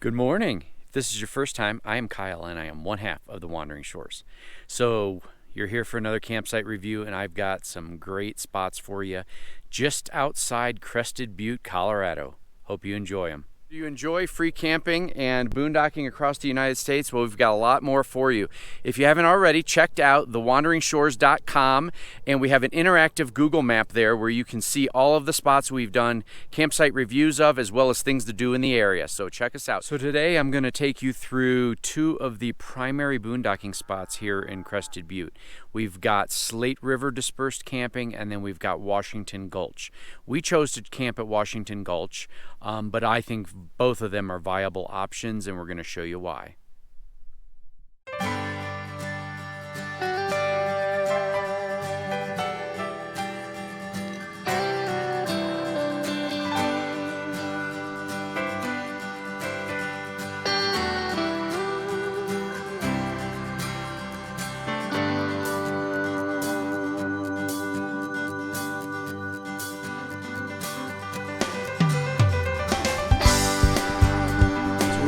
Good morning. If this is your first time, I am Kyle and I am one half of the Wandering Shores. So you're here for another campsite review and I've got some great spots for you just outside Crested Butte, Colorado. Hope you enjoy them. Do you enjoy free camping and boondocking across the United States? Well, we've got a lot more for you. If you haven't already, checked out thewanderingshores.com, and we have an interactive Google map there where you can see all of the spots we've done campsite reviews of, as well as things to do in the area. So check us out. So today I'm going to take you through two of the primary boondocking spots here in Crested Butte. We've got Slate River Dispersed camping, and then we've got Washington Gulch. We chose to camp at Washington Gulch, but I think both of them are viable options, and we're going to show you why.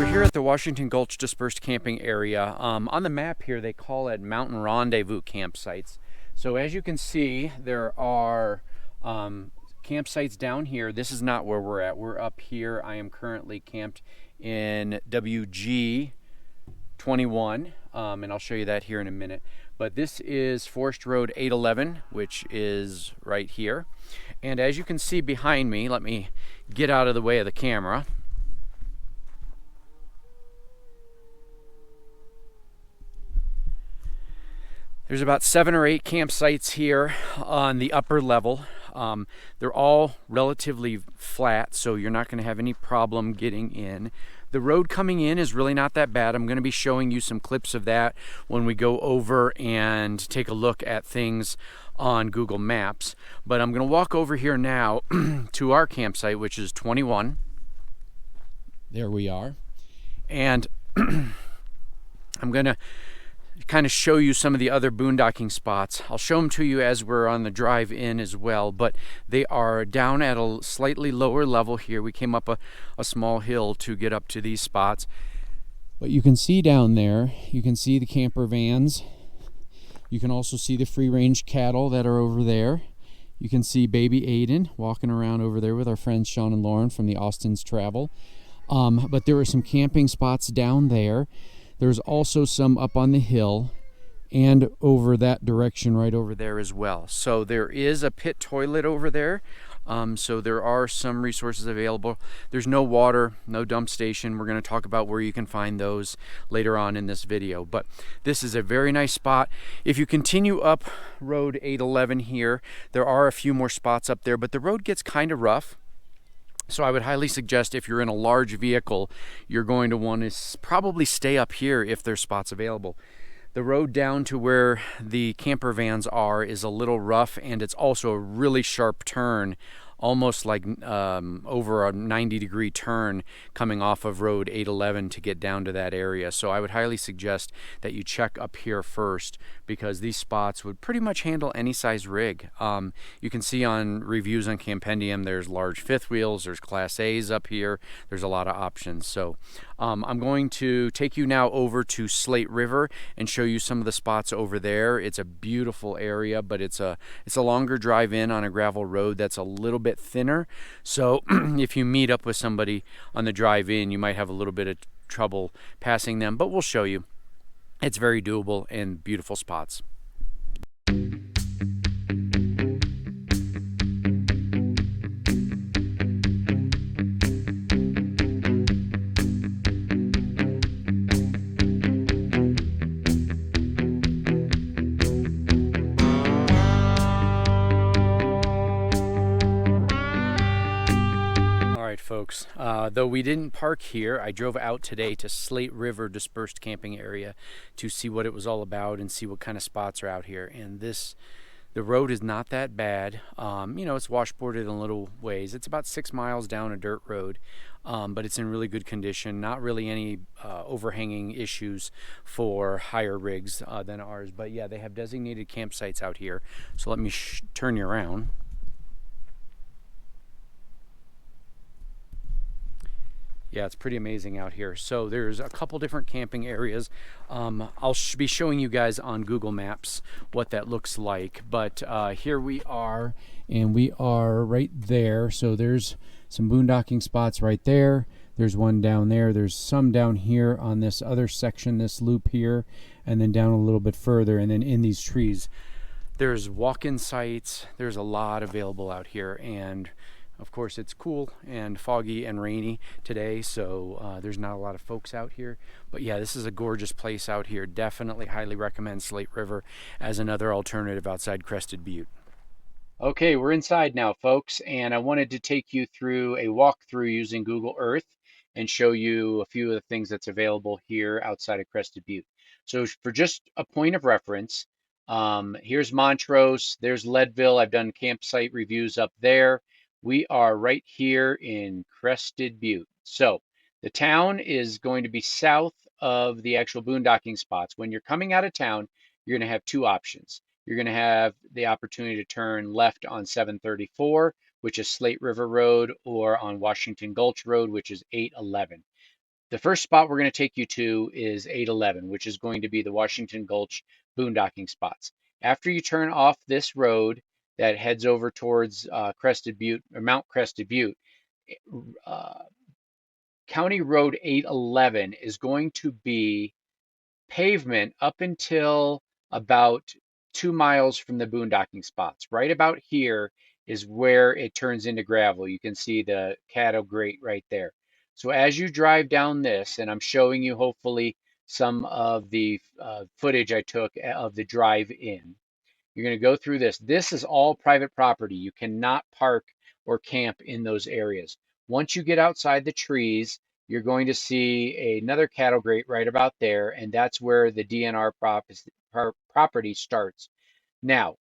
Here at the Washington Gulch Dispersed camping area. On the map here they call it Mountain Rendezvous campsites. So as you can see, there are campsites down here. This is not where we're at. We're up here. I am currently camped in WG 21, and I'll show you that here in a minute. But this is Forest Road 811, which is right here. And as you can see behind me, let me get out of the way of the camera. There's about 7 or 8 campsites here on the upper level. They're all relatively flat, so you're not going to have any problem getting in. The road coming in is really not that bad. I'm going to be showing you some clips of that when we go over and take a look at things on Google Maps. But I'm going to walk over here now to our campsite, which is 21. There we are. And I'm going to kind of show you some of the other boondocking spots. I'll show them to you as we're on the drive in as well, but they are down at a slightly lower level here. We came up a small hill to get up to these spots. But you can see down there, you can see the camper vans. You can also see the free-range cattle that are over there. You can see baby Aiden walking around over there with our friends Sean and Lauren from the Austin's Travel. But there are some camping spots down there. There's also some up on the hill and over that direction right over there as well. So there is a pit toilet over there. So there are some resources available. There's no water, no dump station. We're going to talk about where you can find those later on in this video. But this is a very nice spot. If you continue up Road 811 here, there are a few more spots up there, but the road gets kind of rough. So I would highly suggest if you're in a large vehicle, you're going to want to probably stay up here if there's spots available. The road down to where the camper vans are is a little rough, and it's also a really sharp turn, almost like over a 90-degree turn coming off of Road 811 to get down to that area. So I would highly suggest that you check up here first, because these spots would pretty much handle any size rig. You can see on reviews on Campendium, there's large fifth wheels, there's Class A's up here, there's a lot of options. So I'm going to take you now over to Slate River and show you some of the spots over there. It's a beautiful area, but it's a longer drive in on a gravel road that's a little bit thinner. So if you meet up with somebody on the drive in, you might have a little bit of trouble passing them, but we'll show you. It's very doable and beautiful spots. Folks, though we didn't park here, I drove out today to Slate River Dispersed camping area to see what it was all about and see what kind of spots are out here. And the road is not that bad. You know, it's washboarded in little ways. It's about 6 miles down a dirt road, but it's in really good condition. Not really any overhanging issues for higher rigs than ours. But yeah, they have designated campsites out here. So let me turn you around. Yeah, it's pretty amazing out here. So there's a couple different camping areas. I'll be showing you guys on Google Maps what that looks like. But here we are, and we are right there. So there's some boondocking spots right there. There's one down there. There's some down here on this other section, this loop here, and then down a little bit further, and then in these trees. There's walk-in sites. There's a lot available out here, and of course, it's cool and foggy and rainy today, so there's not a lot of folks out here. But yeah, this is a gorgeous place out here. Definitely highly recommend Slate River as another alternative outside Crested Butte. Okay, we're inside now, folks, and I wanted to take you through a walkthrough using Google Earth and show you a few of the things that's available here outside of Crested Butte. So for just a point of reference, here's Montrose, there's Leadville. I've done campsite reviews up there. We are right here in Crested Butte. So the town is going to be south of the actual boondocking spots. When you're coming out of town, you're going to have two options. You're going to have the opportunity to turn left on 734, which is Slate River Road, or on Washington Gulch Road, which is 811. The first spot we're going to take you to is 811, which is going to be the Washington Gulch boondocking spots. After you turn off this road that heads over towards Crested Butte, or Mount Crested Butte, uh, County Road 811 is going to be pavement up until about 2 miles from the boondocking spots. Right about here is where it turns into gravel. You can see the cattle grate right there. So as you drive down this, and I'm showing you hopefully some of the footage I took of the drive in, you're going to go through this. This is all private property. You cannot park or camp in those areas. Once you get outside the trees, you're going to see another cattle grate right about there, and that's where the DNR property starts. Now,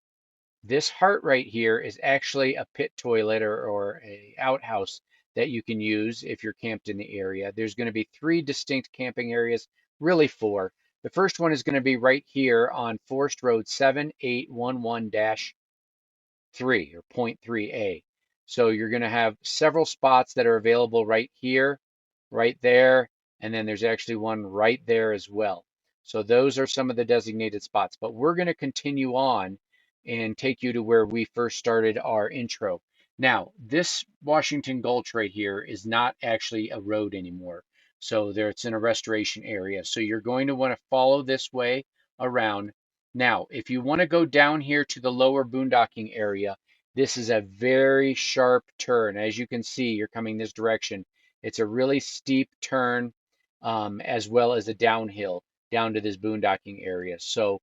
this heart right here is actually a pit toilet or a outhouse that you can use if you're camped in the area. There's going to be 3 distinct camping areas, really 4. The first one is going to be right here on Forest Road 7811-3 or point 3A. So you're going to have several spots that are available right here, right there, and then there's actually one right there as well. So those are some of the designated spots, but we're going to continue on and take you to where we first started our intro. Now, this Washington Gulch right here is not actually a road anymore. So there it's in a restoration area. So you're going to want to follow this way around. Now, if you want to go down here to the lower boondocking area, this is a very sharp turn. As you can see, you're coming this direction. It's a really steep turn, as well as a downhill down to this boondocking area. So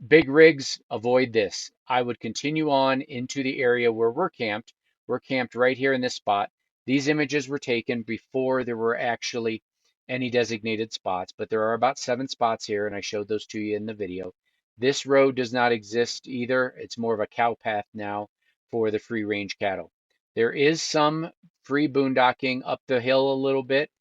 big rigs, avoid this. I would continue on into the area where we're camped. We're camped right here in this spot. These images were taken before there were actually any designated spots, but there are about 7 spots here, and I showed those to you in the video. This road does not exist either. It's more of a cow path now for the free range cattle. There is some free boondocking up the hill a little bit,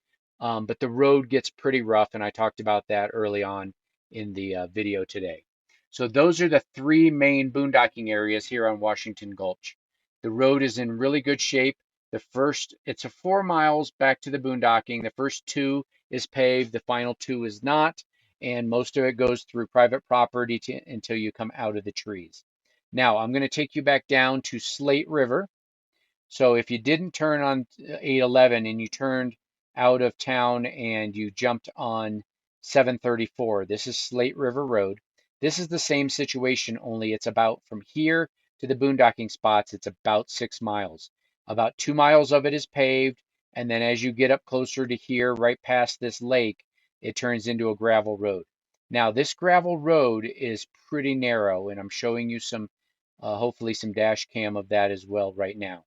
but the road gets pretty rough, and I talked about that early on in the video today. So those are the 3 main boondocking areas here on Washington Gulch. The road is in really good shape. It's a 4 miles back to the boondocking. The first 2 is paved, the final 2 is not, and most of it goes through private property until you come out of the trees. Now, I'm going to take you back down to Slate River. So if you didn't turn on 811 and you turned out of town and you jumped on 734, this is Slate River Road. This is the same situation, only it's about from here to the boondocking spots, it's about 6 miles. About 2 miles of it is paved, and then as you get up closer to here, right past this lake, it turns into a gravel road. Now, this gravel road is pretty narrow, and I'm showing you some, hopefully some dash cam of that as well right now.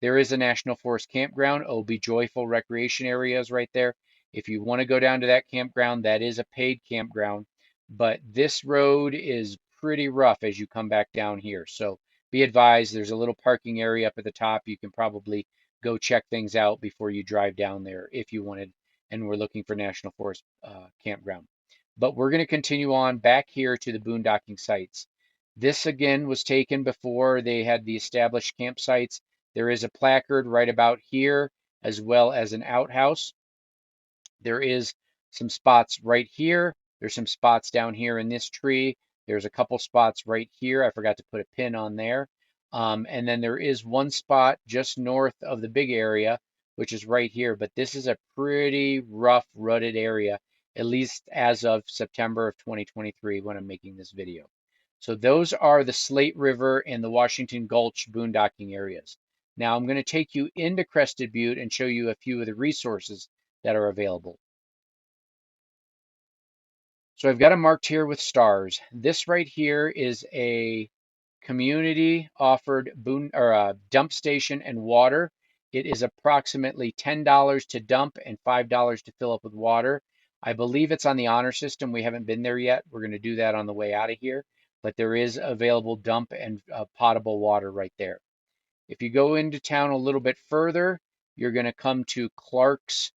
There is a National Forest campground, OB Joyful Recreation Areas right there. If you want to go down to that campground, that is a paid campground, but this road is pretty rough as you come back down here. So be advised, there's a little parking area up at the top. You can probably go check things out before you drive down there if you wanted and we're looking for National Forest campground. But we're going to continue on back here to the boondocking sites. This again was taken before they had the established campsites. There is a placard right about here, as well as an outhouse. There is some spots right here. There's some spots down here in this tree. There's a couple spots right here. I forgot to put a pin on there. And then there is one spot just north of the big area, which is right here. But this is a pretty rough, rutted area, at least as of September of 2023 when I'm making this video. So those are the Slate River and the Washington Gulch boondocking areas. Now I'm going to take you into Crested Butte and show you a few of the resources that are available. So I've got them marked here with stars. This right here is a community offered dump station and water. It is approximately $10 to dump and $5 to fill up with water. I believe it's on the honor system. We haven't been there yet. We're going to do that on the way out of here. But there is available dump and potable water right there. If you go into town a little bit further, you're going to come to Clark's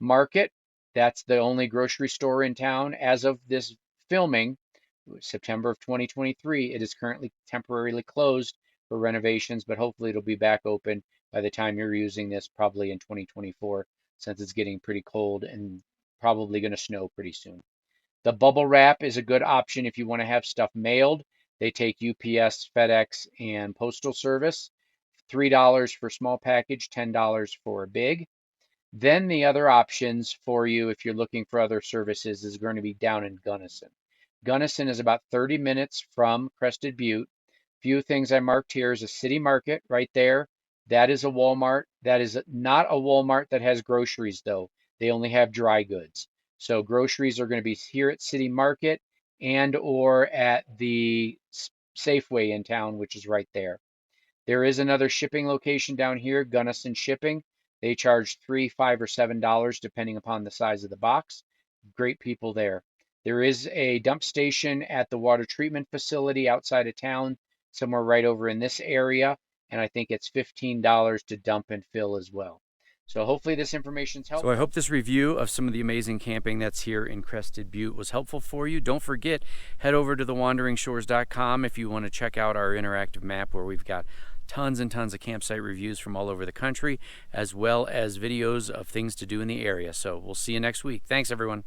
Market. That's the only grocery store in town as of this filming, September of 2023. It is currently temporarily closed for renovations, but hopefully it'll be back open by the time you're using this, probably in 2024, since it's getting pretty cold and probably going to snow pretty soon. The bubble wrap is a good option if you want to have stuff mailed. They take UPS, FedEx, and Postal Service. $3 for small package, $10 for big. Then the other options for you, if you're looking for other services, is going to be down in Gunnison. Gunnison is about 30 minutes from Crested Butte. Few things I marked here is a city market right there. That is a Walmart. That is not a Walmart that has groceries, though. They only have dry goods. So groceries are going to be here at City Market and or at the Safeway in town, which is right there. There is another shipping location down here, Gunnison Shipping. They charge $3, $5, or $7 depending upon the size of the box. Great people there. There is a dump station at the water treatment facility outside of town, somewhere right over in this area, and I think it's $15 to dump and fill as well. So hopefully this information's helpful. So I hope this review of some of the amazing camping that's here in Crested Butte was helpful for you. Don't forget, head over to thewanderingshores.com if you want to check out our interactive map where we've got tons and tons of campsite reviews from all over the country, as well as videos of things to do in the area. So we'll see you next week. Thanks, everyone.